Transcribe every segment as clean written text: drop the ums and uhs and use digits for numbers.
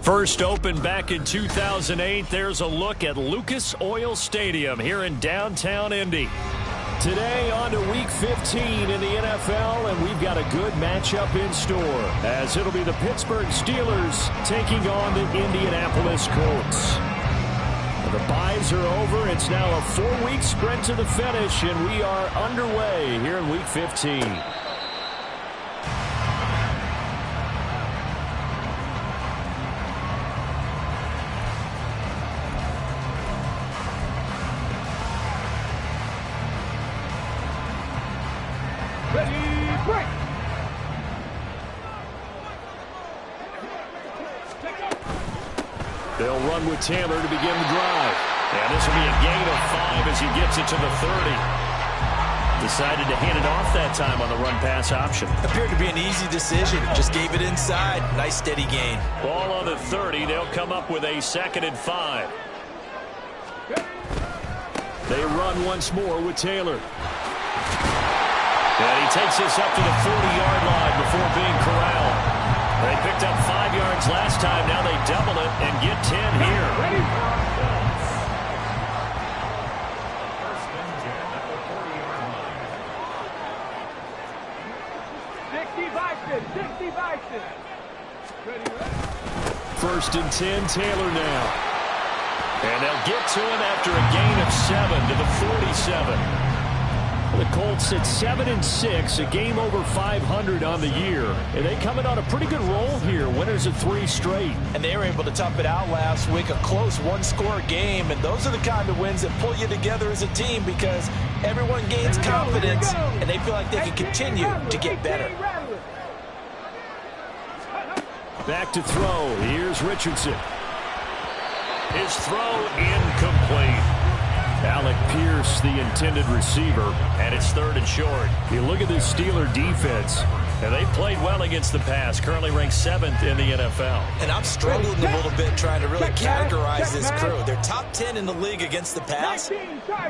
First opened back in 2008, there's a look at Lucas Oil Stadium here in downtown Indy. Today on to Week 15 in the NFL, and we've got a good matchup in store, as it'll be the Pittsburgh Steelers taking on the Indianapolis Colts. The byes are over. It's now a 4-week sprint to the finish, and we are underway here in Week 15. They'll run with Taylor to begin the drive. And this will be a gain of 5 as he gets it to the 30. Decided to hand it off that time on the run-pass option. Appeared to be an easy decision. Just gave it inside. Nice steady gain. Ball on the 30. They'll come up with a 2nd and 5. They run once more with Taylor. And he takes this up to the 40-yard line before being corralled. They picked up 5 yards last time. Now they double it and get 10 here. First and 10, Taylor now. And they'll get to him after a gain of 7 to the 47. The Colts at 7-6, a game over 500 on the year. And they come in on a pretty good roll here, winners of 3 straight. And they were able to tough it out last week, a close one-score game. And those are the kind of wins that pull you together as a team because everyone gains confidence and they feel like they can continue to get better. Back to throw. Here's Richardson. His throw incomplete. Alec Pierce, the intended receiver, and it's 3rd and short. You look at this Steeler defense, and they played well against the pass, currently ranked 7th in the NFL. And I'm struggling a little bit trying to really categorize this crew. They're top 10 in the league against the pass,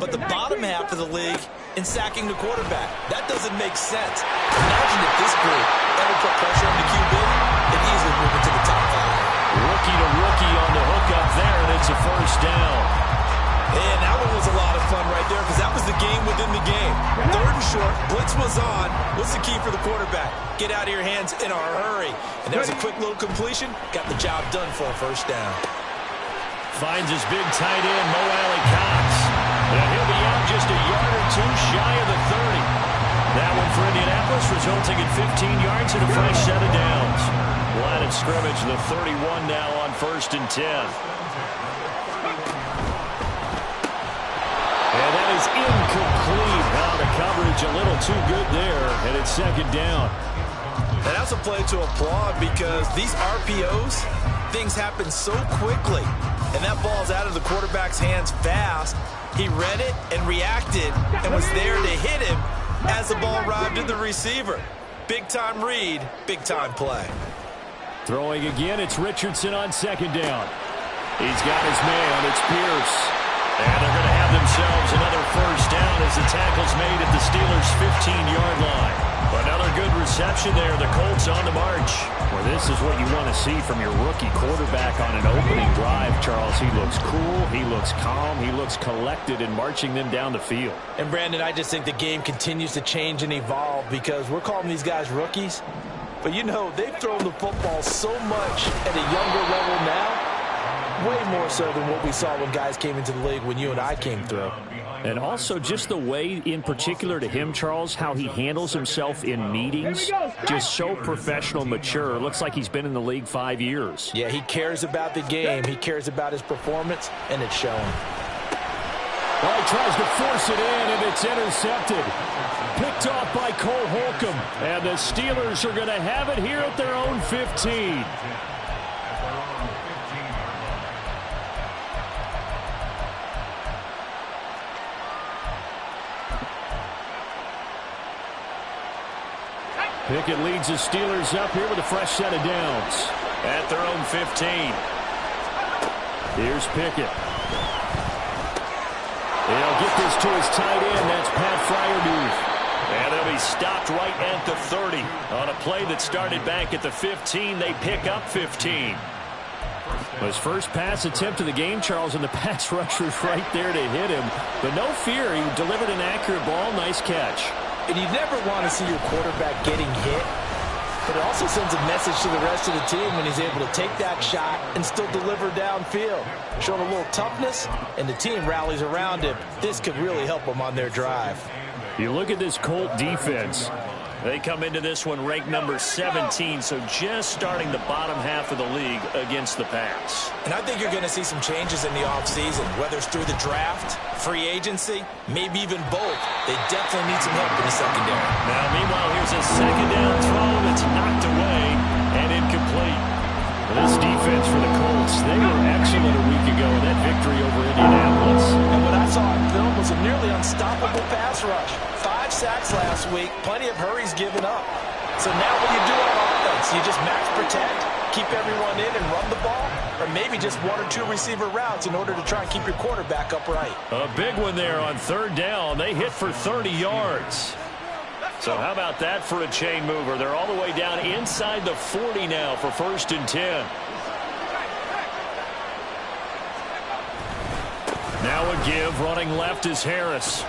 but the bottom half of the league in sacking the quarterback. That doesn't make sense. Imagine if this group ever put pressure on the QB, they'd easily move it to the top 5. Rookie to rookie on the hook up there, and it's a 1st down. And that one was a lot of fun right there because that was the game within the game. 3rd and short, blitz was on. What's the key for the quarterback? Get out of your hands in a hurry. And that was a quick little completion. Got the job done for a 1st down. Finds his big tight end, Mo Alley-Cox. And he'll be out just a yard or 2 shy of the 30. That one for Indianapolis, resulting in 15 yards and a fresh set of downs. Line of scrimmage, the 31 now on 1st and 10. And that is incomplete. Now the coverage a little too good there, and it's 2nd down. And that's a play to applaud because these RPOs, things happen so quickly. And that ball's out of the quarterback's hands fast. He read it and reacted and was there to hit him as the ball arrived at the receiver. Big-time read, big-time play. Throwing again, it's Richardson on 2nd down. He's got his man. It's Pierce. And they're going to have themselves another 1st down as the tackle's made at the Steelers' 15-yard line. Another good reception there. The Colts on the march. Well, this is what you want to see from your rookie quarterback on an opening drive, Charles. He looks cool. He looks calm. He looks collected in marching them down the field. And, Brandon, I just think the game continues to change and evolve because we're calling these guys rookies. But, you know, they've thrown the football so much at a younger level now. Way more so than what we saw when guys came into the league when you and I came through. And also just the way, in particular to him, Charles, how he handles himself in meetings. Just so professional, mature. Looks like he's been in the league 5 years. Yeah, he cares about the game. He cares about his performance, and it's showing. Well, he tries to force it in, and it's intercepted. Picked off by Cole Holcomb. And the Steelers are going to have it here at their own 15. Pickett leads the Steelers up here with a fresh set of downs at their own 15. Here's Pickett. He'll get this to his tight end. That's Pat Freiermuth. And they'll be stopped right at the 30. On a play that started back at the 15, they pick up 15. His first pass attempt of the game, Charles, and the pass rusher's right there to hit him. But no fear, he delivered an accurate ball. Nice catch. And you never want to see your quarterback getting hit. But it also sends a message to the rest of the team when he's able to take that shot and still deliver downfield. Showing a little toughness, and the team rallies around him. This could really help them on their drive. You look at this Colt defense. They come into this one ranked number 17, so just starting the bottom half of the league against the pass. And I think you're going to see some changes in the offseason, whether it's through the draft, free agency, maybe even both. They definitely need some help in the secondary. Now, meanwhile, here's a second down throw that's knocked away and incomplete. Well, this defense for the Colts, they were excellent a week ago in that victory over Indianapolis. And what I saw on film was a nearly unstoppable pass rush. 5 sacks last week, plenty of hurries given up. So now what do you do on offense? You just max protect, keep everyone in and run the ball, or maybe just 1 or 2 receiver routes in order to try and keep your quarterback upright. A big one there on third down. They hit for 30 yards. So how about that for a chain mover? They're all the way down inside the 40 now for 1st and 10. Now a give, running left is Harris.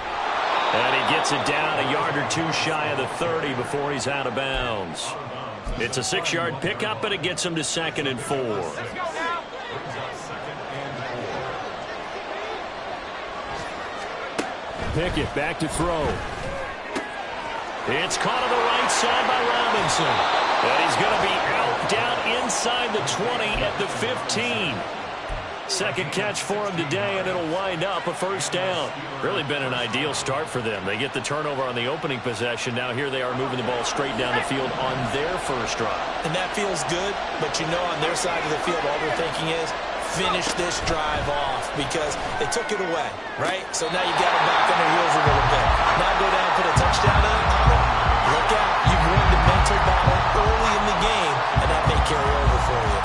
And he gets it down a yard or 2 shy of the 30 before he's out of bounds. It's a 6-yard pickup, but it gets him to 2nd and 4. Pickett back to throw. It's caught on the right side by Robinson. And he's going to be out down inside the 20 at the 15. Second catch for him today, and it'll wind up a 1st down. Really been an ideal start for them. They get the turnover on the opening possession. Now here they are moving the ball straight down the field on their first drive. And that feels good, but you know on their side of the field all they're thinking is finish this drive off because they took it away, right? So now you got them back on their heels a little bit. Now go down and put a touchdown on it. Look out. You've won the mental battle early in the game, and that may carry over for you.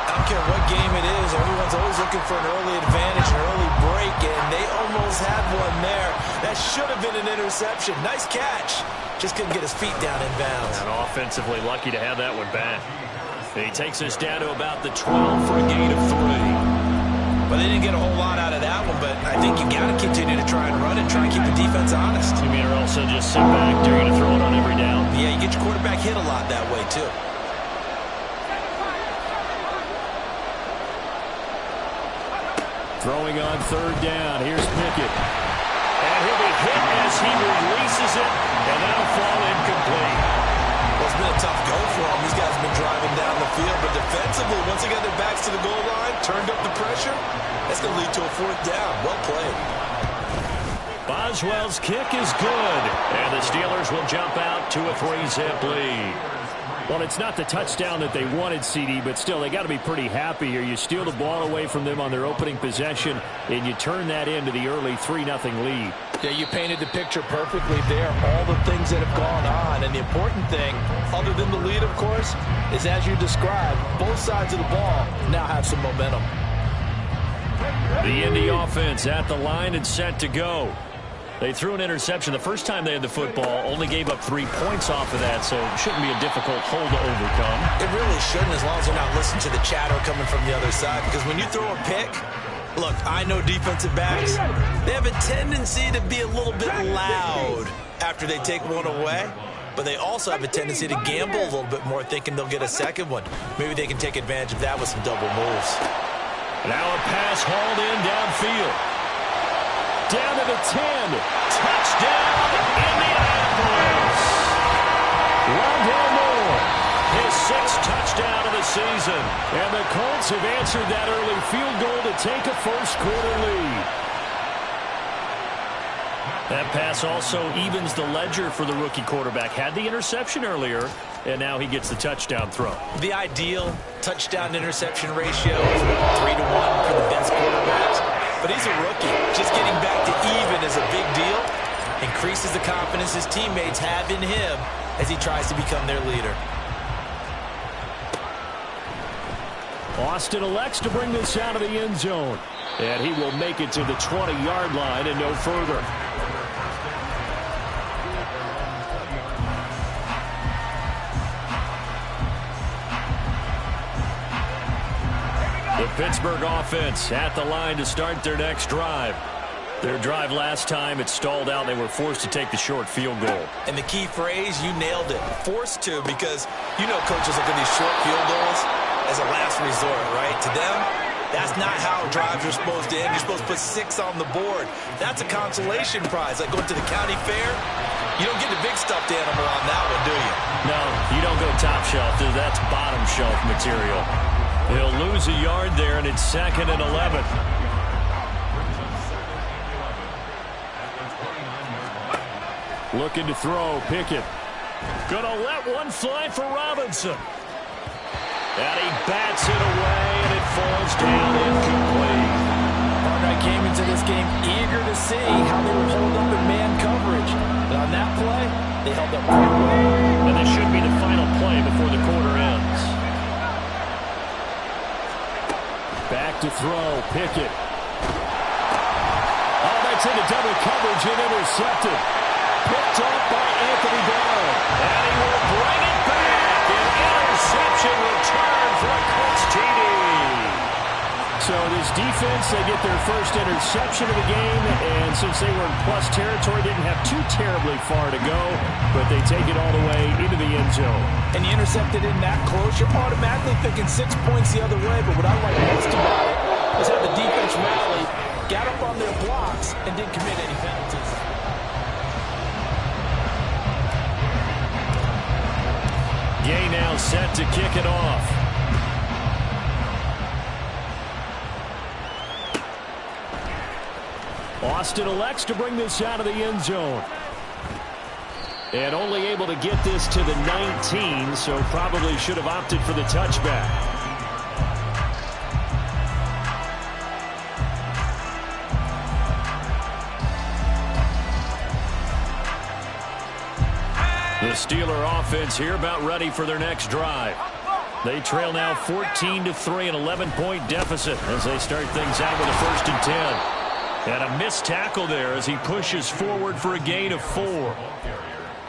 I don't care what game it is. Everyone's always looking for an early advantage, an early break, and they almost had one there. That should have been an interception. Nice catch. Just couldn't get his feet down in bounds. And offensively lucky to have that one back. He takes us down to about the 12 for a gain of 3. Well, they didn't get a whole lot out of that one, but I think you got to continue to try and run and try and keep the defense honest. You mean or also just sit back, they're going to throw it on every down? Yeah, you get your quarterback hit a lot that way, too. Throwing on 3rd down. Here's Pickett. And he'll be hit as he releases it, and that'll fall incomplete. Well, it's been a tough go for them. These guys have been driving down the field, but defensively, once they got their backs to the goal line, turned up the pressure, that's going to lead to a 4th down. Well played. Boswell's kick is good, and the Steelers will jump out to a 3-zip lead. Well, it's not the touchdown that they wanted, CD, but still, they got to be pretty happy here. You steal the ball away from them on their opening possession, and you turn that into the early 3-0 lead. Yeah, you painted the picture perfectly there. All the things that have gone on, and the important thing, other than the lead, of course, is as you described, both sides of the ball now have some momentum. The Indy offense at the line and set to go. They threw an interception the first time they had the football, only gave up 3 points off of that, so it shouldn't be a difficult hole to overcome. It really shouldn't, as long as they're not listening to the chatter coming from the other side, because when you throw a pick, look, I know defensive backs, they have a tendency to be a little bit loud after they take one away, but they also have a tendency to gamble a little bit more, thinking they'll get a second one. Maybe they can take advantage of that with some double moves. Now a pass hauled in downfield. Down to the 10. Touchdown, Indianapolis. Rondale Moore, his 6th touchdown of the season. And the Colts have answered that early field goal to take a first-quarter lead. That pass also evens the ledger for the rookie quarterback. Had the interception earlier, and now he gets the touchdown throw. The ideal touchdown-interception ratio is 3-to-1 for the best quarterbacks. But he's a rookie. Just getting back to even is a big deal. Increases the confidence his teammates have in him as he tries to become their leader. Austin elects to bring this out of the end zone. And he will make it to the 20-yard line and no further. The Pittsburgh offense at the line to start their next drive. Their drive last time, it stalled out. They were forced to take the short field goal. And the key phrase, you nailed it, forced to, because you know coaches look at these short field goals as a last resort, right? To them, that's not how drives are supposed to end. You're supposed to put 6 on the board. That's a consolation prize. Like going to the county fair, you don't get the big stuffed animal on that one, do you? No, you don't go top shelf. That's bottom shelf material. He'll lose a yard there, and it's 2nd and 11. Looking to throw, Pickett. Gonna let one fly for Robinson. And he bats it away, and it falls down incomplete. Partner, I came into this game eager to see how they would hold up in man coverage. But on that play, they held up pretty well. And this should be the final play before the quarter ends. Back to throw, Pickett. Oh, that's into double coverage and intercepted. Picked up by Anthony Brown. And he will bring it back. An interception return for a Colts TD. So this defense, they get their first interception of the game. And since they were in plus territory, didn't have too terribly far to go. But they take it all the way into the end zone. And you intercepted in that close, you're automatically thinking 6 points the other way. But what I like most about it is how the defense rallied, got up on their blocks, and didn't commit any penalties. Gay now set to kick it off. Austin elects to bring this out of the end zone. And only able to get this to the 19, so probably should have opted for the touchback. The Steeler offense here about ready for their next drive. They trail now 14-3, an 11-point deficit as they start things out with a 1st and 10. And a missed tackle there as he pushes forward for a gain of 4.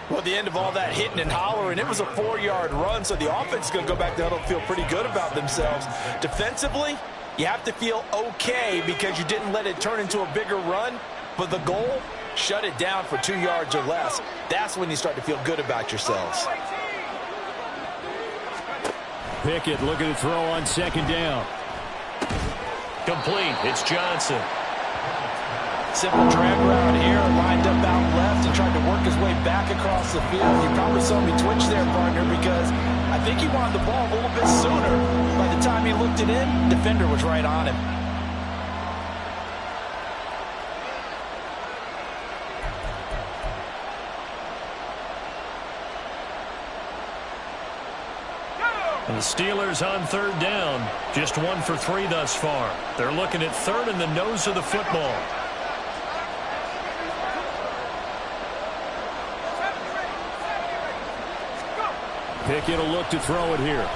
Well, at the end of all that hitting and hollering, it was a 4-yard run, so the offense is going to go back to huddle and feel pretty good about themselves. Defensively, you have to feel okay because you didn't let it turn into a bigger run, but the goal, shut it down for 2 yards or less. That's when you start to feel good about yourselves. Pickett looking to throw on 2nd down. Complete. It's Johnson. Simple drag route here, lined up out left and tried to work his way back across the field. You probably saw me twitch there, partner, because I think he wanted the ball a little bit sooner. By the time he looked it in, defender was right on him. And the Steelers on 3rd down. Just 1 for 3 thus far. They're looking at 3rd in the nose of the football. Pickett will look to throw it here.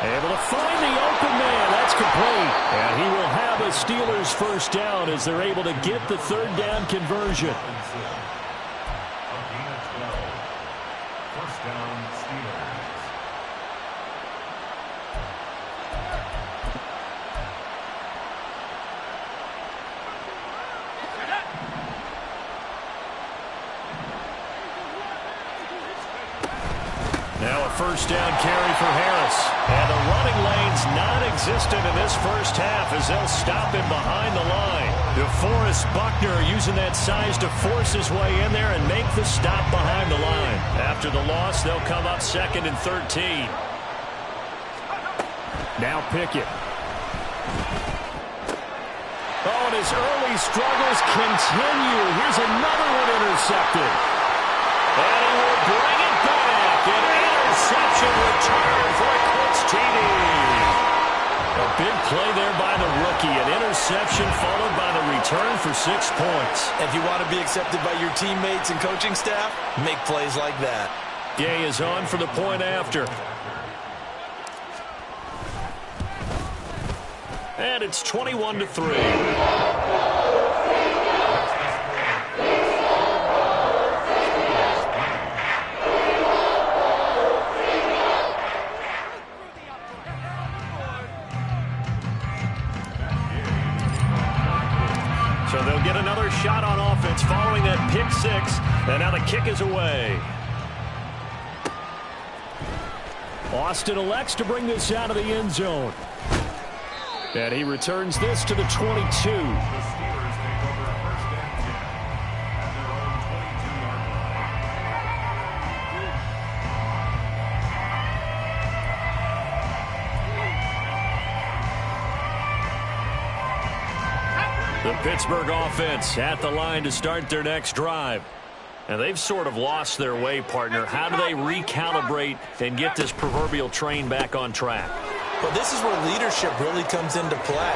Able to find the open man. That's complete. And he will have a Steelers 1st down as they're able to get the 3rd down conversion. Now a 1st down carry for Harris. And the running lane's non-existent in this 1st half as they'll stop him behind the line. DeForest Buckner using that size to force his way in there and make the stop behind the line. After the loss, they'll come up 2nd and 13. Now Pickett. Oh, and his early struggles continue. Here's another one intercepted. And he will bring it back. An interception return for a Colts TD. A big play there by the rookie. An interception followed by the return for 6 points. If you want to be accepted by your teammates and coaching staff, make plays like that. Gay is on for the point after. And it's 21-3. And now the kick is away. Austin elects to bring this out of the end zone. And he returns this to the 22. The Pittsburgh offense at the line to start their next drive. And they've sort of lost their way, partner. How do they recalibrate and get this proverbial train back on track? Well, this is where leadership really comes into play.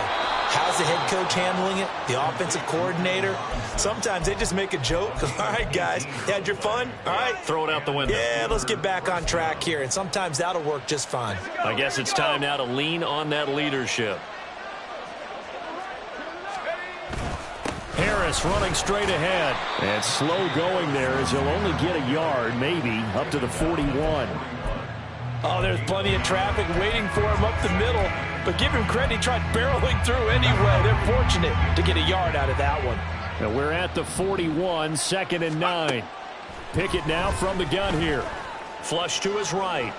How's the head coach handling it? The offensive coordinator? Sometimes they just make a joke. All right, guys, you had your fun? All right. Throw it out the window. Yeah, let's get back on track here. And sometimes that'll work just fine. I guess it's time now to lean on that leadership. Harris running straight ahead. And slow going there as he'll only get a yard, maybe, up to the 41. Oh, there's plenty of traffic waiting for him up the middle. But give him credit, he tried barreling through anyway. They're fortunate to get a yard out of that one. And we're at the 41, 2nd and 9. Pickett now from the gun here. Flush to his right.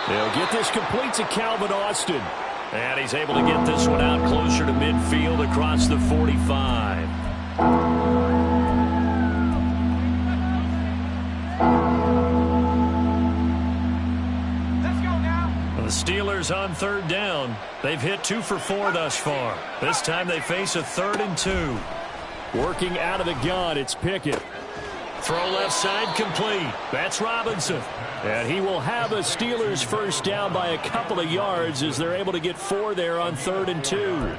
They'll get this complete to Calvin Austin. And he's able to get this one out closer to midfield across the 45. Let's go now. The Steelers on 3rd down. They've hit 2 for 4 thus far. This time they face a 3rd and 2. Working out of the gun, it's Pickett. Throw left side complete. That's Robinson. And he will have a Steelers first down by a couple of yards as they're able to get 4 there on 3rd and 2.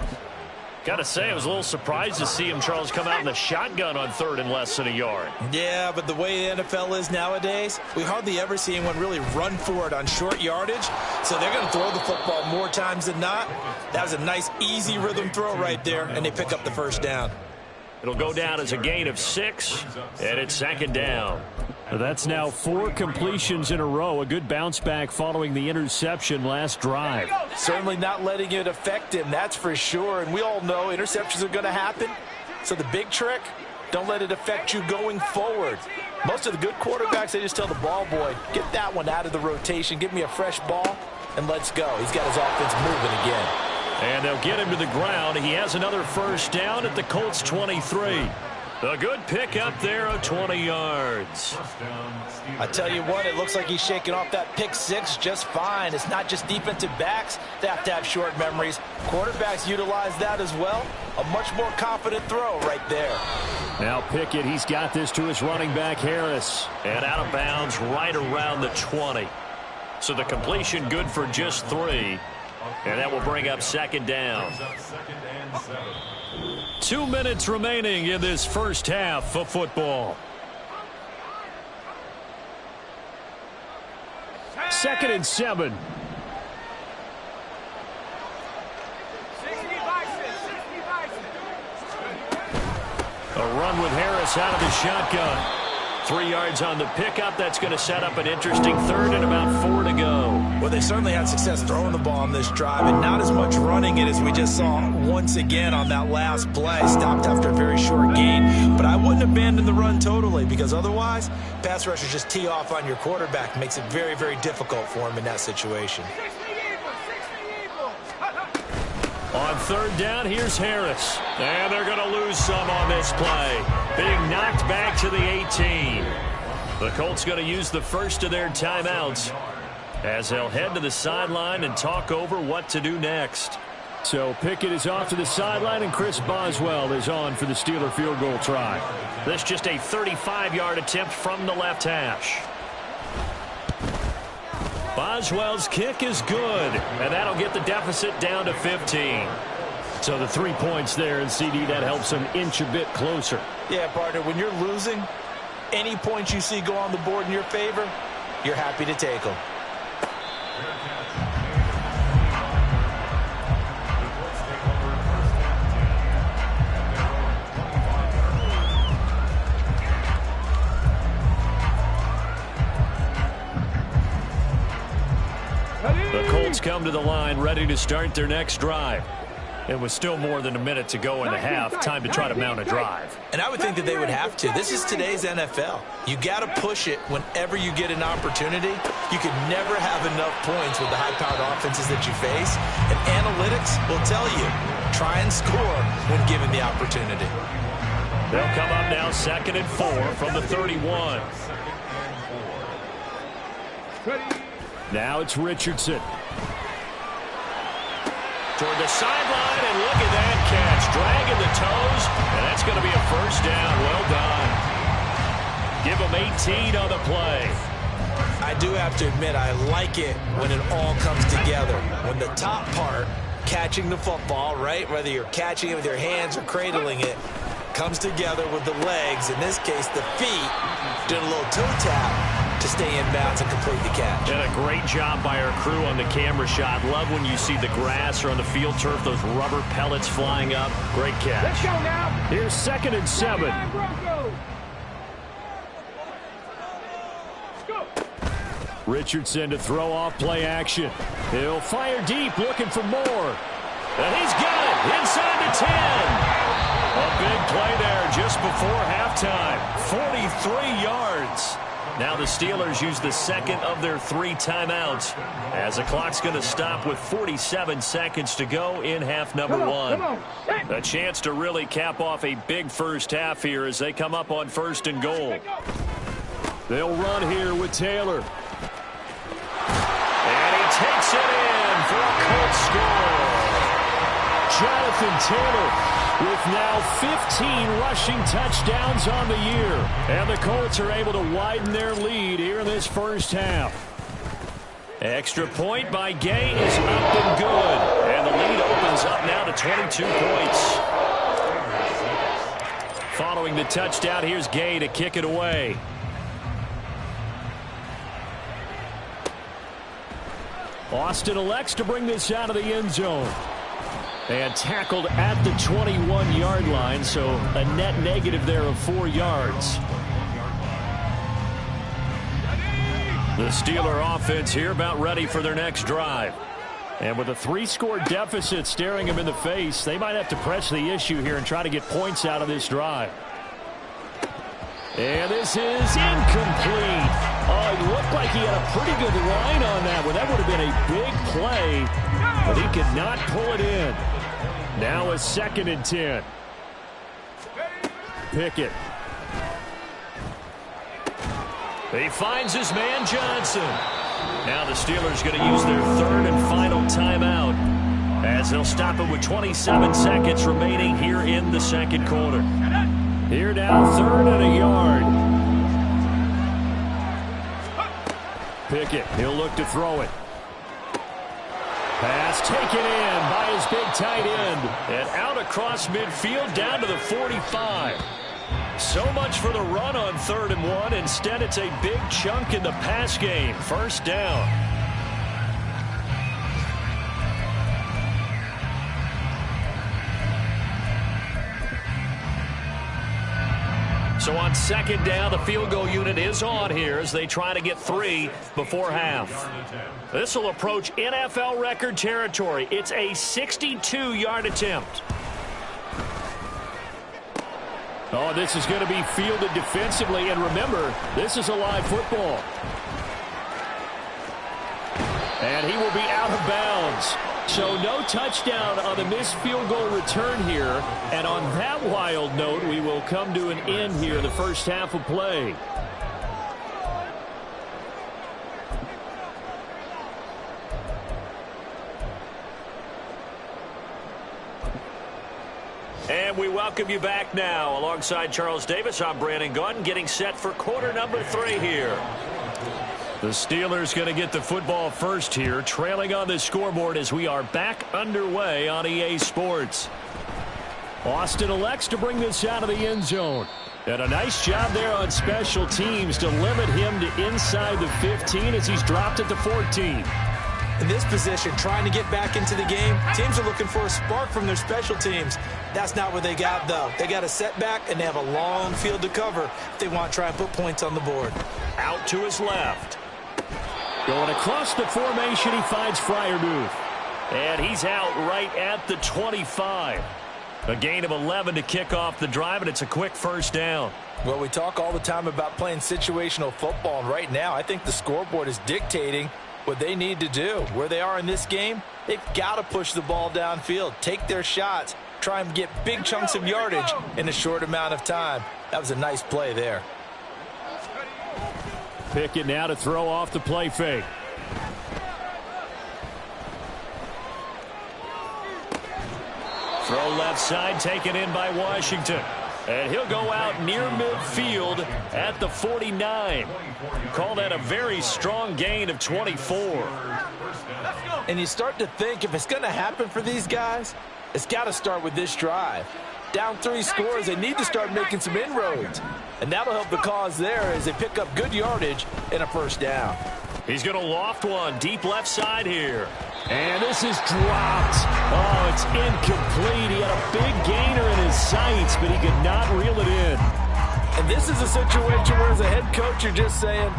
Got to say, I was a little surprised to see him, Charles, come out in the shotgun on 3rd and less than a yard. Yeah, but the way the NFL is nowadays, we hardly ever see anyone really run for it on short yardage. So they're going to throw the football more times than not. That was a nice, easy rhythm throw right there, and they pick up the first down. It'll go down as a gain of 6, and it's 2nd down. That's now 4 completions in a row. A good bounce back following the interception last drive. Certainly not letting it affect him, that's for sure. And we all know interceptions are going to happen. So the big trick, don't let it affect you going forward. Most of the good quarterbacks, they just tell the ball boy, get that one out of the rotation, give me a fresh ball, and let's go. He's got his offense moving again. And they'll get him to the ground. He has another first down at the Colts 23. A good pick up there of 20 yards. I tell you what, it looks like he's shaking off that pick 6 just fine. It's not just defensive backs that have short memories. Quarterbacks utilize that as well. A much more confident throw right there. Now Pickett, he's got this to his running back Harris. And out of bounds right around the 20. So the completion good for just 3. And that will bring up 2nd down. 2 minutes remaining in this first half of football. 2nd and 7. 60 Bison, 60 Bison. A run with Harris out of the shotgun. 3 yards on the pickup. That's going to set up an interesting 3rd and about 4 to go. Well, they certainly had success throwing the ball on this drive, and not as much running it as we just saw once again on that last play. Stopped after a very short gain, but I wouldn't abandon the run totally, because otherwise, pass rushers just tee off on your quarterback. Makes it very, very difficult for him in that situation. 60 Eagles, 60 Eagles. On 3rd down, here's Harris. And they're going to lose some on this play. Being knocked back to the 18. The Colts going to use the first of their timeouts as they'll head to the sideline and talk over what to do next. So Pickett is off to the sideline, and Chris Boswell is on for the Steeler field goal try. This just a 35-yard attempt from the left hash. Boswell's kick is good, and that'll get the deficit down to 15. So the 3 points there, and CD, that helps them inch a bit closer. Yeah, partner, when you're losing, any points you see go on the board in your favor, you're happy to take them. The Colts come to the line ready to start their next drive. And with still more than a minute to go in the half, time to try to mount a drive. And I would think that they would have to. This is today's NFL. You got to push it whenever you get an opportunity. You could never have enough points with the high-powered offenses that you face. And analytics will tell you, try and score when given the opportunity. They'll come up now 2nd and 4 from the 31. Now it's Richardson. Toward the sideline, and look at that catch. Dragging the toes, and that's going to be a first down. Well done. Give them 18 on the play. I do have to admit, I like it when it all comes together. When the top part, catching the football, right, whether you're catching it with your hands or cradling it, comes together with the legs, in this case the feet, doing a little toe tap to stay in bounds and complete the catch. And a great job by our crew on the camera shot. Love when you see the grass or on the field turf, those rubber pellets flying up. Great catch. Let's go now. Here's 2nd and 7. Richardson to throw off play action. He'll fire deep, looking for more. And he's got it inside the 10. A big play there just before halftime. 43 yards. Now the Steelers use the second of their 3 timeouts as the clock's going to stop with 47 seconds to go in half number 1. A chance to really cap off a big first half here as they come up on 1st and goal. They'll run here with Taylor. And he takes it in for a Colts score. Jonathan Taylor with now 15 rushing touchdowns on the year. And the Colts are able to widen their lead here in this first half. Extra point by Gay is up and good. And the lead opens up now to 22 points. Following the touchdown, here's Gay to kick it away. Austin elects to bring this out of the end zone. And tackled at the 21-yard line, so a net negative there of 4 yards. The Steeler offense here about ready for their next drive. And with a 3-score deficit staring them in the face, they might have to press the issue here and try to get points out of this drive. And this is incomplete. Oh, it looked like he had a pretty good line on that one. That would have been a big play, but he could not pull it in. Now a 2nd and 10. Pickett. He finds his man Johnson. Now the Steelers going to use their 3rd and final timeout as they'll stop it with 27 seconds remaining here in the 2nd quarter. Here now, 3rd and a yard. Pickett, he'll look to throw it. Pass taken in by his big tight end. And out across midfield down to the 45. So much for the run on 3rd and 1. Instead, it's a big chunk in the pass game. First down. So on 2nd down, the field goal unit is on here as they try to get 3 before half. This will approach NFL record territory. It's a 62-yard attempt. Oh, this is going to be fielded defensively. And remember, this is a live football. And he will be out of bounds. So no touchdown on the missed field goal return here. And on that wild note, we will come to an end here in the first half of play. And we welcome you back now. Alongside Charles Davis, I'm Brandon Gunn, getting set for quarter number 3 here. The Steelers going to get the football first here, trailing on the scoreboard as we are back underway on EA Sports. Austin elects to bring this out of the end zone. And a nice job there on special teams to limit him to inside the 15 as he's dropped at the 14. In this position, trying to get back into the game, teams are looking for a spark from their special teams. That's not what they got, though. They got a setback, and they have a long field to cover if they want to try and put points on the board. Out to his left. Going across the formation, he finds Freiermuth. And he's out right at the 25. A gain of 11 to kick off the drive, and it's a quick first down. Well, we talk all the time about playing situational football, and right now I think the scoreboard is dictating what they need to do. Where they are in this game, they've got to push the ball downfield, take their shots, try and get big chunks of yardage in a short amount of time. That was a nice play there. Pickett now to throw off the play fake. Throw left side, taken in by Washington. And he'll go out near midfield at the 49. Call that a very strong gain of 24. And you start to think if it's going to happen for these guys, it's got to start with this drive. Down 3 scores, they need to start making some inroads. And that'll help the cause there as they pick up good yardage in a first down. He's going to loft one deep left side here. And this is dropped. Oh, it's incomplete. He had a big gainer in his sights, but he could not reel it in. And this is a situation where as a head coach, you're just saying,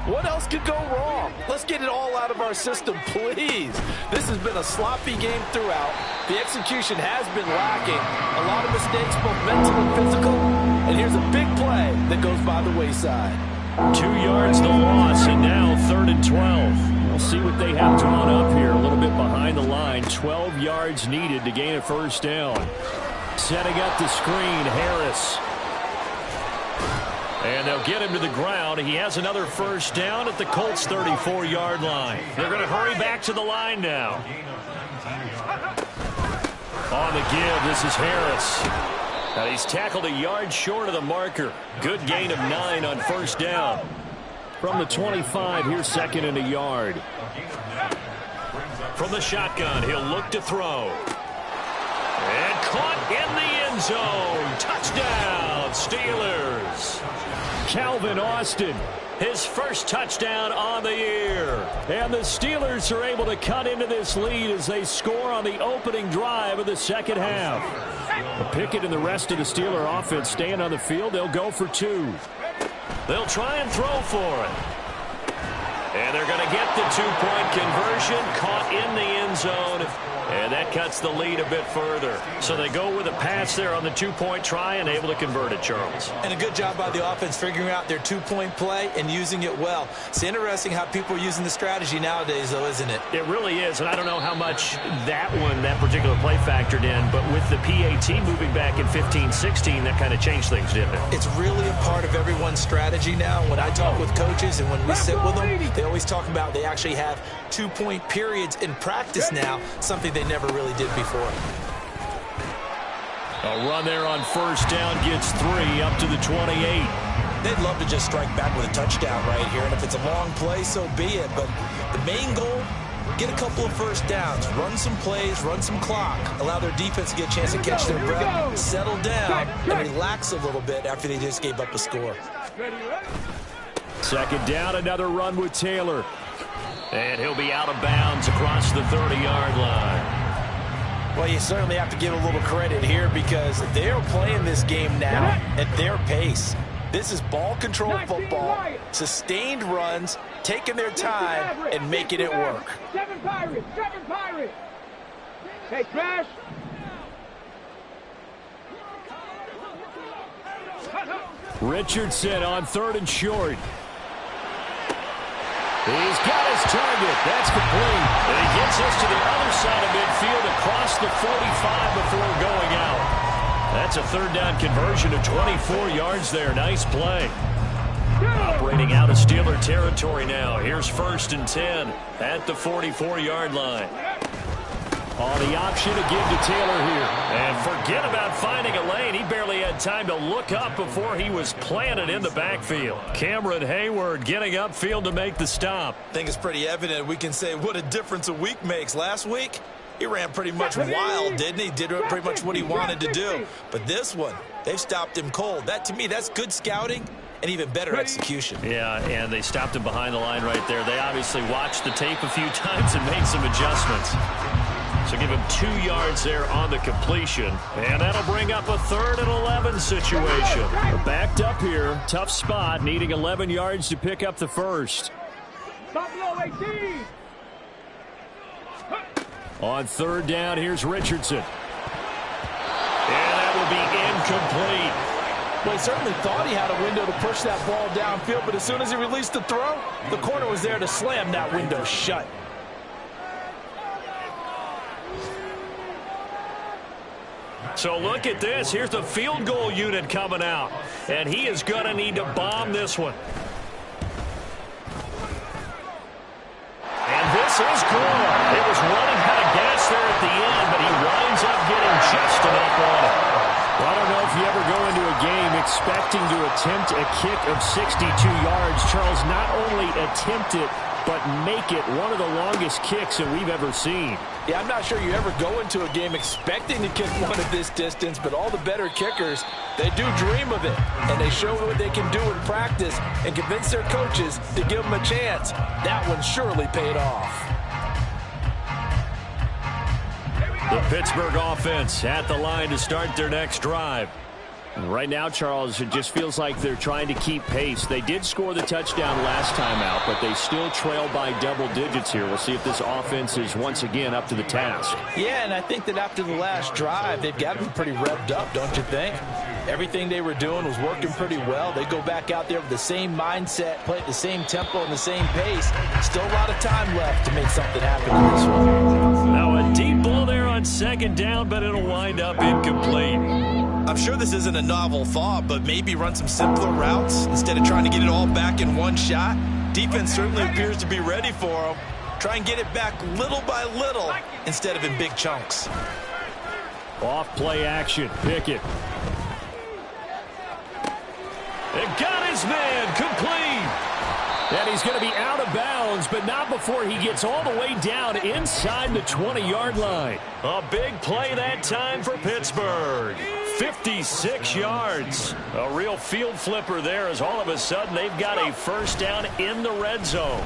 what else could go wrong? Let's get it all out of our system, please. This has been a sloppy game throughout. The execution has been lacking. A lot of mistakes, both mental and physical. And here's a big play that goes by the wayside. 2 yards the loss, and now 3rd and 12. We'll see what they have drawn up here. A little bit behind the line. 12 yards needed to gain a first down. Setting up the screen, Harris. And they'll get him to the ground. He has another first down at the Colts' 34-yard line. They're going to hurry back to the line now. On the give, this is Harris. Now he's tackled a yard short of the marker. Good gain of 9 on first down. From the 25, here's 2nd and a yard. From the shotgun, he'll look to throw. And caught in the end zone. Touchdown, Steelers. Calvin Austin, his first touchdown on the year. And the Steelers are able to cut into this lead as they score on the opening drive of the second half. Pickett and the rest of the Steeler offense staying on the field. They'll go for 2. They'll try and throw for it. And they're going to get the 2-point conversion. Caught in the end zone. And that cuts the lead a bit further. So they go with a pass there on the 2-point try and able to convert it, Charles. And a good job by the offense figuring out their 2-point play and using it well. It's interesting how people are using the strategy nowadays, though, isn't it? It really is. And I don't know how much that particular play factored in. But with the PAT moving back in 15-16, that kind of changed things, didn't it? It's really a part of everyone's strategy now. When I talk with coaches and when we sit with them, they always talk about they actually have 2-point periods in practice now, something they never really did before. A run there on first down gets 3 up to the 28. They'd love to just strike back with a touchdown right here, and if it's a long play, so be it. But the main goal, get a couple of first downs, run some plays, run some clock, allow their defense to get a chance to catch their breath, settle down, and relax a little bit after they just gave up a score. Second down, another run with Taylor. And he'll be out of bounds across the 30-yard line. Well, you certainly have to give a little credit here because they're playing this game now at their pace. This is ball control football, sustained runs, taking their time and making it work. 7 Pirates, 7 Pirates. Hey, Crash. Richardson on 3rd and short. He's got his target. That's complete. And he gets us to the other side of midfield across the 45 before going out. That's a 3rd down conversion of 24 yards there. Nice play. Operating out of Steeler territory now. Here's 1st and 10 at the 44-yard line. On the option to give to Taylor here. And forget about finding a lane. He barely had time to look up before he was planted in the backfield. Cameron Hayward getting upfield to make the stop. I think it's pretty evident. We can say what a difference a week makes. Last week, he ran pretty much wild, didn't he? Did pretty much what he wanted to do. But this one, they've stopped him cold. That, to me, that's good scouting and even better execution. Yeah, and they stopped him behind the line right there. They obviously watched the tape a few times and made some adjustments. So give him 2 yards there on the completion. And that'll bring up a 3rd and 11 situation. They're backed up here. Tough spot, needing 11 yards to pick up the first. Buffalo 18. On third down, here's Richardson. And that will be incomplete. Well, he certainly thought he had a window to push that ball downfield, but as soon as he released the throw, the corner was there to slam that window shut. So look at this. Here's the field goal unit coming out. And he is going to need to bomb this one. And this is good. It was running out of gas there at the end, but he winds up getting just enough on it. Well, I don't know if you ever go into a game expecting to attempt a kick of 62 yards. Charles, not only attempt it, but make it one of the longest kicks that we've ever seen. Yeah, I'm not sure you ever go into a game expecting to kick one at this distance, but all the better kickers, they do dream of it, and they show what they can do in practice and convince their coaches to give them a chance. That one surely paid off. The Pittsburgh offense at the line to start their next drive. Right now, Charles, it just feels like they're trying to keep pace. They did score the touchdown last time out, but they still trail by double digits here. We'll see if this offense is once again up to the task. Yeah, and I think that after the last drive, they've got to be pretty revved up, don't you think? Everything they were doing was working pretty well. They go back out there with the same mindset, play at the same tempo and the same pace. Still a lot of time left to make something happen in this one. Now a deep ball there on second down, but it'll wind up incomplete. I'm sure this isn't a novel thought, but maybe run some simpler routes instead of trying to get it all back in one shot. Defense certainly appears to be ready for them. Try and get it back little by little instead of in big chunks. Off play action, Pickett. It got his man, complete. And he's going to be out of bounds, but not before he gets all the way down inside the 20-yard line. A big play that time for Pittsburgh. 56 yards. A real field flipper there as all of a sudden they've got a first down in the red zone.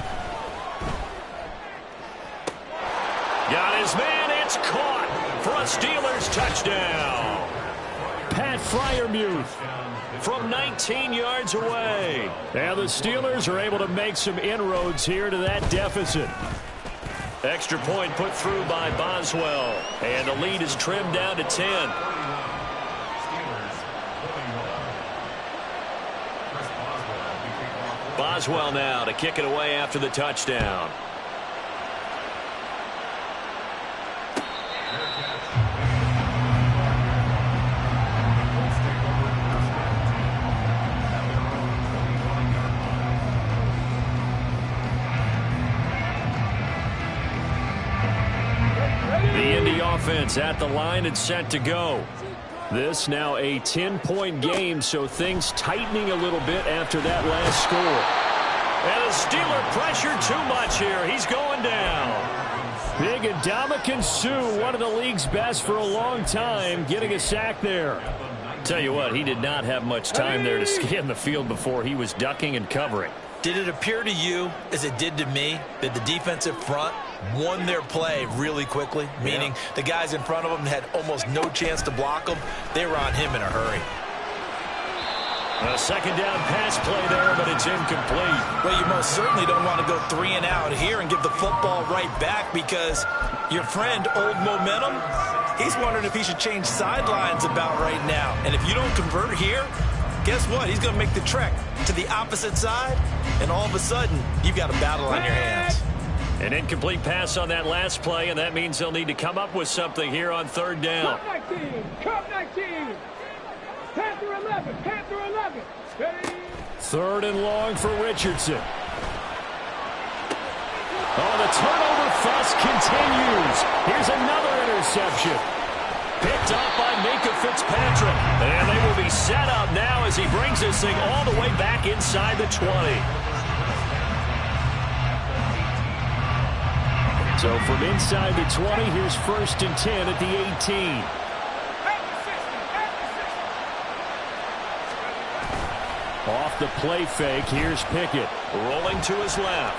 Got his man. It's caught for a Steelers touchdown. Pat Freiermuth from 19 yards away. And the Steelers are able to make some inroads here to that deficit. Extra point put through by Boswell. And the lead is trimmed down to 10. Boswell now to kick it away after the touchdown. Offense at the line and set to go. This now a 10-point game, so things tightening a little bit after that last score. And the Steeler pressure too much here. He's going down. Big Ndamukong Suh, one of the league's best for a long time, getting a sack there. Tell you what, he did not have much time there to scan the field before he was ducking and covering. Did it appear to you, as it did to me, that the defensive front won their play really quickly? Meaning the guys in front of them had almost no chance to block them. They were on him in a hurry. A second down pass play there, but it's incomplete. Well, you most certainly don't want to go 3 and out here and give the football right back because your friend, Old Momentum, he's wondering if he should change sidelines about right now. And if you don't convert here, guess what? He's going to make the trek to the opposite side, and all of a sudden, you've got a battle on your hands. An incomplete pass on that last play, and that means they'll need to come up with something here on third down. Cup 19, Cup 19, Panther 11, Panther 11. Third and long for Richardson. Oh, the turnover fuss continues. Here's another interception. Picked up by Minkah Fitzpatrick. And they will be set up now as he brings this thing all the way back inside the 20. So from inside the 20, here's 1st and 10 at the 18. Off the play fake, here's Pickett. Rolling to his left.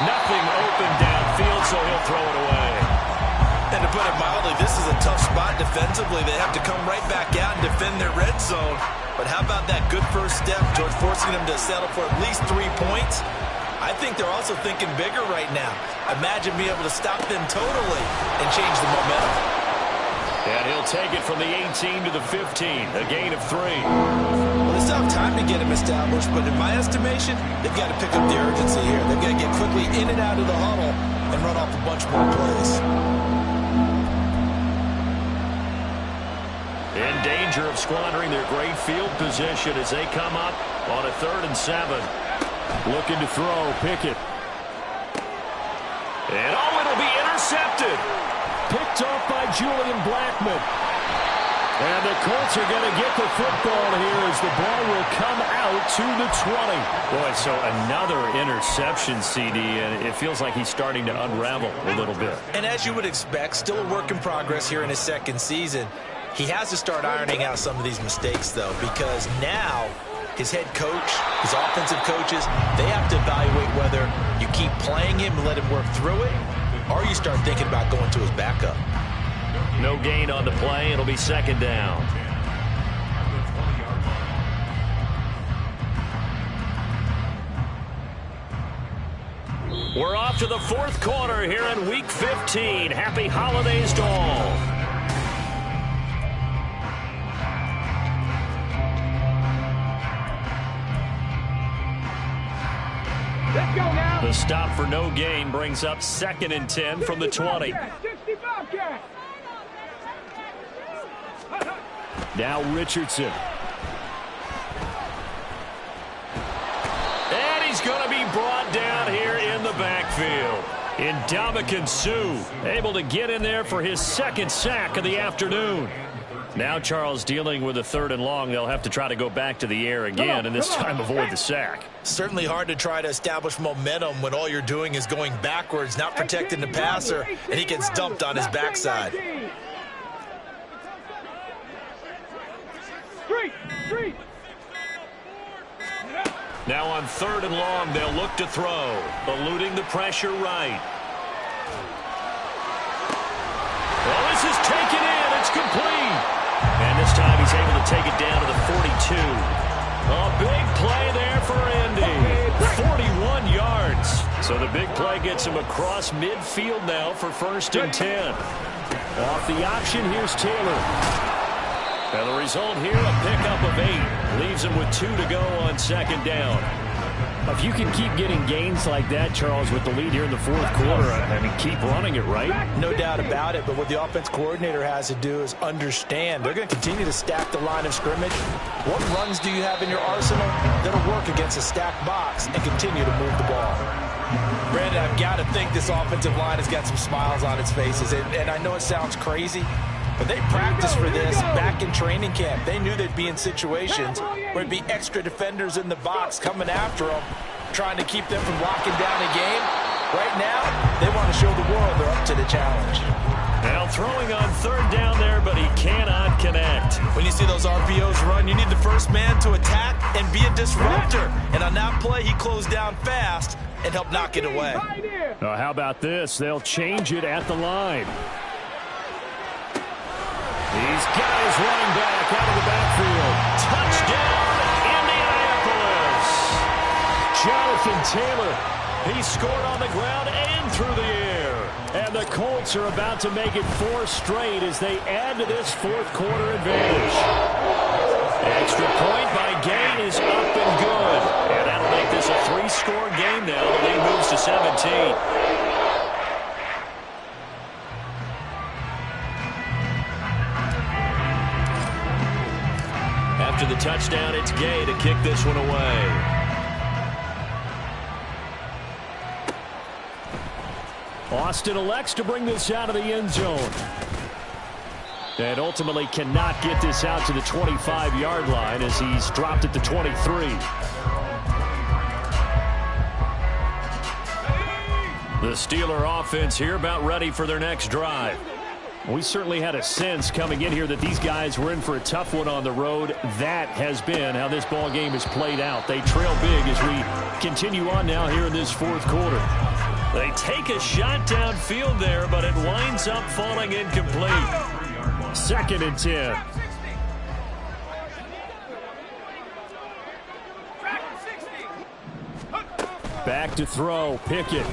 Nothing open downfield, so he'll throw it away. And to put it mildly, this is a tough spot defensively. They have to come right back out and defend their red zone. But how about that good first step towards forcing them to settle for at least 3 points? I think they're also thinking bigger right now. Imagine being able to stop them totally and change the momentum. And he'll take it from the 18 to the 15, a gain of 3. Well, they still have time to get him established, but in my estimation, they've got to pick up the urgency here. They've got to get quickly in and out of the huddle and run off a bunch more plays. In danger of squandering their great field position as they come up on a 3rd and 7. Looking to throw, Pickett. And it'll be intercepted. Picked off by Julian Blackmon. And the Colts are going to get the football here as the ball will come out to the 20. Boy, so another interception, CD, and it feels like he's starting to unravel a little bit. And as you would expect, still a work in progress here in his 2nd season. He has to start ironing out some of these mistakes, though, because now his head coach, his offensive coaches, they have to evaluate whether you keep playing him and let him work through it, or you start thinking about going to his backup. No gain on the play. It'll be 2nd down. We're off to the 4th quarter here in Week 15. Happy holidays to all. Let's go now. The stop for no gain brings up 2nd and 10 from the 20. 65 cat. Now Richardson. And he's going to be brought down here in the backfield. Ndamukong Suh able to get in there for his 2nd sack of the afternoon. Now Charles dealing with a 3rd and long. They'll have to try to go back to the air again and this time avoid the sack. Certainly hard to try to establish momentum when all you're doing is going backwards, not protecting the passer, and he gets dumped on his backside. Now on 3rd and long, they'll look to throw, eluding the pressure right. Well, this is taken in. It's complete. And this time he's able to take it down to the 42. A big play there for Indy. 41 yards. So the big play gets him across midfield now for 1st and 10. Off the option, here's Taylor. And the result here, a pickup of 8. Leaves him with 2 to go on 2nd down. If you can keep getting gains like that, Charles, with the lead here in the 4th quarter, I mean, keep running it, right? No doubt about it, but what the offense coordinator has to do is understand. They're going to continue to stack the line of scrimmage. What runs do you have in your arsenal that'll work against a stacked box and continue to move the ball? Brandon, I've got to think this offensive line has got some smiles on its faces, and I know it sounds crazy, but they practiced for this back in training camp. They knew they'd be in situations where it'd be extra defenders in the box coming after them, trying to keep them from locking down a game. Right now, they want to show the world they're up to the challenge. Now throwing on 3rd down there, but he cannot connect. When you see those RPOs run, you need the first man to attack and be a disruptor. And on that play, he closed down fast and helped knock it away. How about this? They'll change it at the line. He's got his running back out of the backfield. Touchdown, Indianapolis. Jonathan Taylor, he scored on the ground and through the air. And the Colts are about to make it 4 straight as they add to this 4th quarter advantage. Extra point by Gay is up and good. And that'll make this a 3-score game now. The lead moves to 17. After the touchdown, it's Gay to kick this one away. Austin elects to bring this out of the end zone. And ultimately cannot get this out to the 25-yard line as he's dropped at the 23. The Steeler offense here about ready for their next drive. We certainly had a sense coming in here that these guys were in for a tough one on the road. That has been how this ball game has played out. They trail big as we continue on now here in this 4th quarter. They take a shot downfield there, but it winds up falling incomplete. 2nd and 10. Back to throw. Pickett.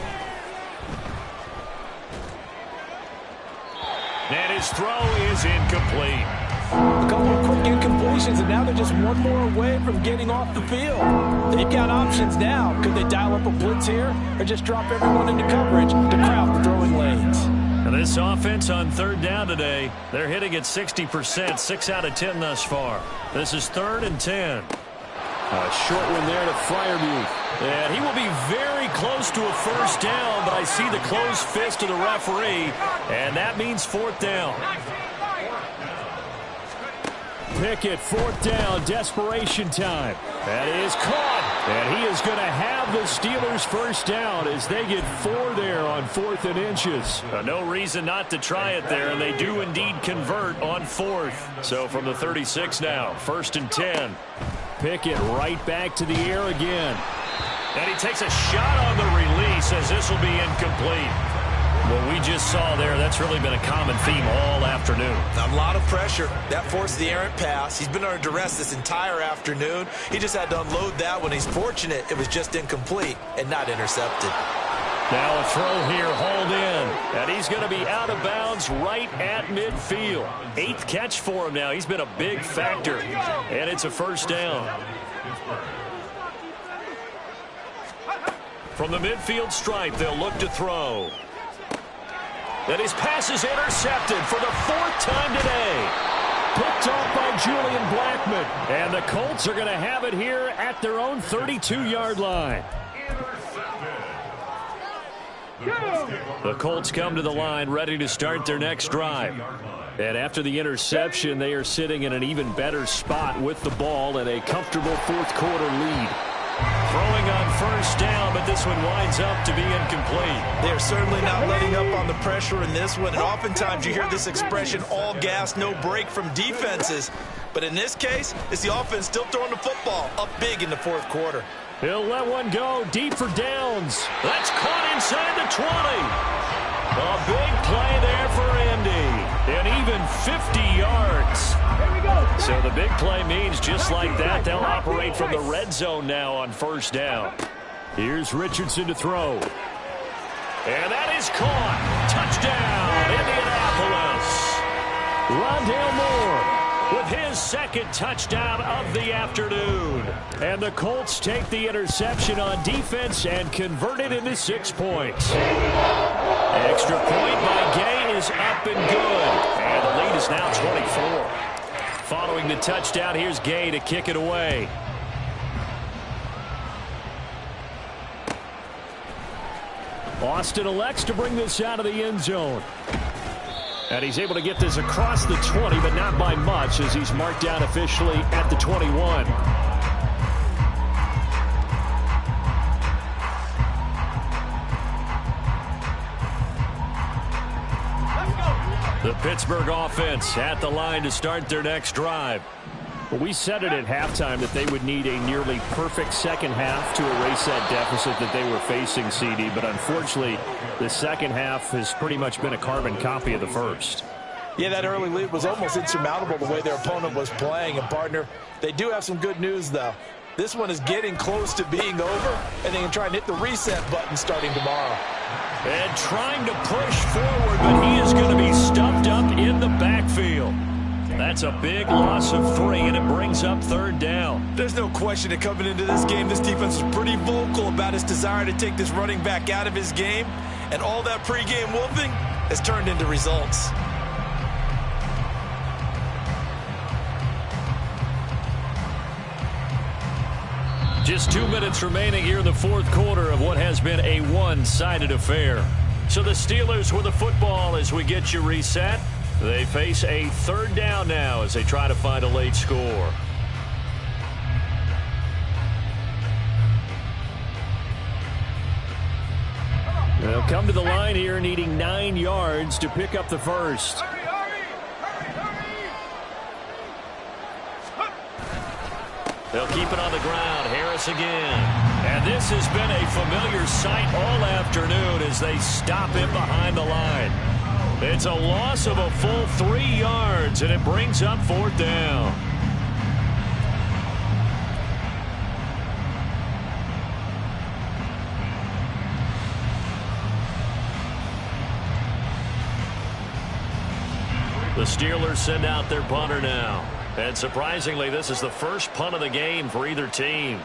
And his throw is incomplete. A couple of quick incompletions, and now they're just one more away from getting off the field. They've got options now. Could they dial up a blitz here or just drop everyone into coverage to crowd the throwing lanes? And this offense on third down today, they're hitting at 60%, 6 out of 10 thus far. This is 3rd and 10. A short one there to Freiermuth. And he will be very close to a first down, but I see the closed fist of the referee, and that means 4th down. Pickett, 4th down, desperation time. That is caught, and he is going to have the Steelers' first down as they get 4 there on 4th and inches. No reason not to try it there, and they do indeed convert on 4th. So from the 36 now, 1st and 10. Pickett right back to the air again. And he takes a shot on the release as this will be incomplete. What we just saw there, that's really been a common theme all afternoon. A lot of pressure. That forced the errant pass. He's been under duress this entire afternoon. He just had to unload that one. He's fortunate it was just incomplete and not intercepted. Now a throw here, hauled in. And he's going to be out of bounds right at midfield. 8th catch for him now. He's been a big factor. And it's a first down. From the midfield stripe, they'll look to throw. And his pass is intercepted for the 4th time today. Picked off by Julian Blackman. And the Colts are going to have it here at their own 32-yard line. The Colts come to the line ready to start their next drive. And after the interception, they are sitting in an even better spot with the ball and a comfortable 4th quarter lead. Throwing on first down, but this one winds up to be incomplete. They're certainly not letting up on the pressure in this one, and oftentimes you hear this expression, all gas, no break from defenses. But in this case, it's the offense still throwing the football up big in the 4th quarter. He'll let one go deep for downs. That's caught inside the 20. A big play there for Indy. And even 50 yards. So the big play means just like that, they'll operate from the red zone now on first down. Here's Richardson to throw. And that is caught. Touchdown, Indianapolis. Rondale Moore with his 2nd touchdown of the afternoon. And the Colts take the interception on defense and convert it into 6 points. Extra point by Gay is up and good. And the lead is now 24. Following the touchdown, here's Gay to kick it away. Austin elects to bring this out of the end zone. And he's able to get this across the 20, but not by much as he's marked down officially at the 21. The Pittsburgh offense at the line to start their next drive. Well, we said it at halftime that they would need a nearly perfect second half to erase that deficit that they were facing, CD. But unfortunately, the second half has pretty much been a carbon copy of the first. Yeah, that early lead was almost insurmountable the way their opponent was playing. And, partner, they do have some good news, though. This one is getting close to being over, and they can try and hit the reset button starting tomorrow. And trying to push forward, but he is going to be stuffed up in the backfield. That's a big loss of 3, and it brings up 3rd down. There's no question that coming into this game, this defense was pretty vocal about its desire to take this running back out of his game, and all that pregame wolfing has turned into results. Just 2 minutes remaining here in the 4th quarter of what has been a one-sided affair. So the Steelers with the football as we get you reset. They face a 3rd down now as they try to find a late score. They'll come to the line here needing 9 yards to pick up the first. They'll keep it on the ground. Harris again. And this has been a familiar sight all afternoon as they stop him behind the line. It's a loss of a full 3 yards, and it brings up 4th down. The Steelers send out their punter now. And surprisingly, this is the first punt of the game for either team.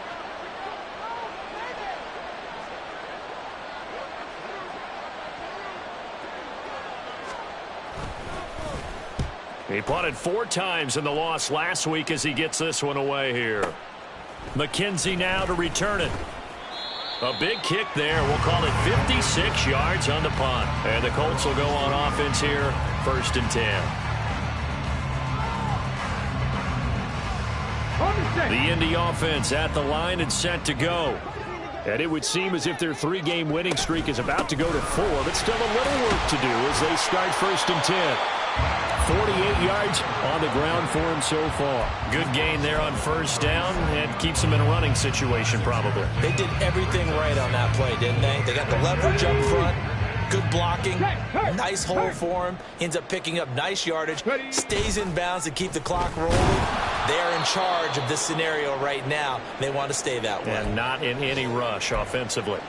He punted 4 times in the loss last week as he gets this one away here. McKenzie now to return it. A big kick there. We'll call it 56 yards on the punt. And the Colts will go on offense here, 1st and 10. The Indy offense at the line and set to go. And it would seem as if their 3-game winning streak is about to go to 4, but still a little work to do as they start 1st and 10. 48 yards on the ground for him so far. Good gain there on 1st down and keeps him in a running situation probably. They did everything right on that play, didn't they? They got the leverage up front, good blocking, nice hole for him, ends up picking up nice yardage, stays in bounds to keep the clock rolling. They're in charge of this scenario right now. They want to stay that way. And not in any rush offensively.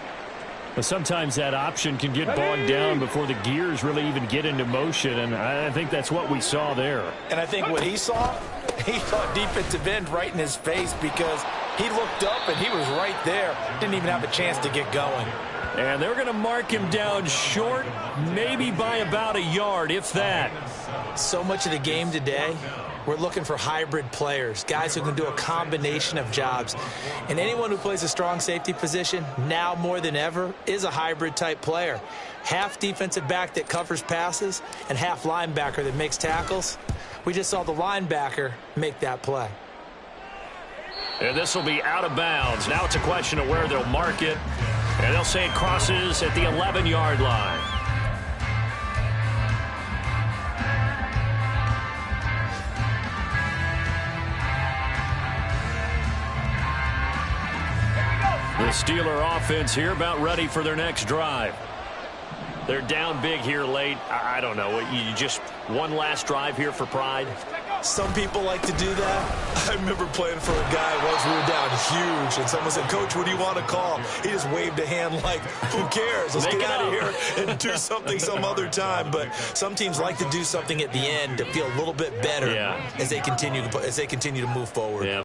But sometimes that option can get bogged down before the gears really even get into motion, and I think that's what we saw there. And I think what he saw defensive end right in his face because he looked up and he was right there. Didn't even have a chance to get going. And they're going to mark him down short, maybe by about a yard, if that. So much of the game today, we're looking for hybrid players, guys who can do a combination of jobs. And anyone who plays a strong safety position, now more than ever, is a hybrid type player. Half defensive back that covers passes and half linebacker that makes tackles. We just saw the linebacker make that play. And this will be out of bounds. Now it's a question of where they'll mark it. And they'll say it crosses at the 11-yard line. The Steeler offense here about ready for their next drive. They're down big here late. I don't know. You just one last drive here for pride? Some people like to do that. I remember playing for a guy once. We were down huge, and someone said, "Coach, what do you want to call?" He just waved a hand like, who cares? Let's get out of here and do something some other time. But some teams like to do something at the end to feel a little bit better as they continue to move forward. Yeah.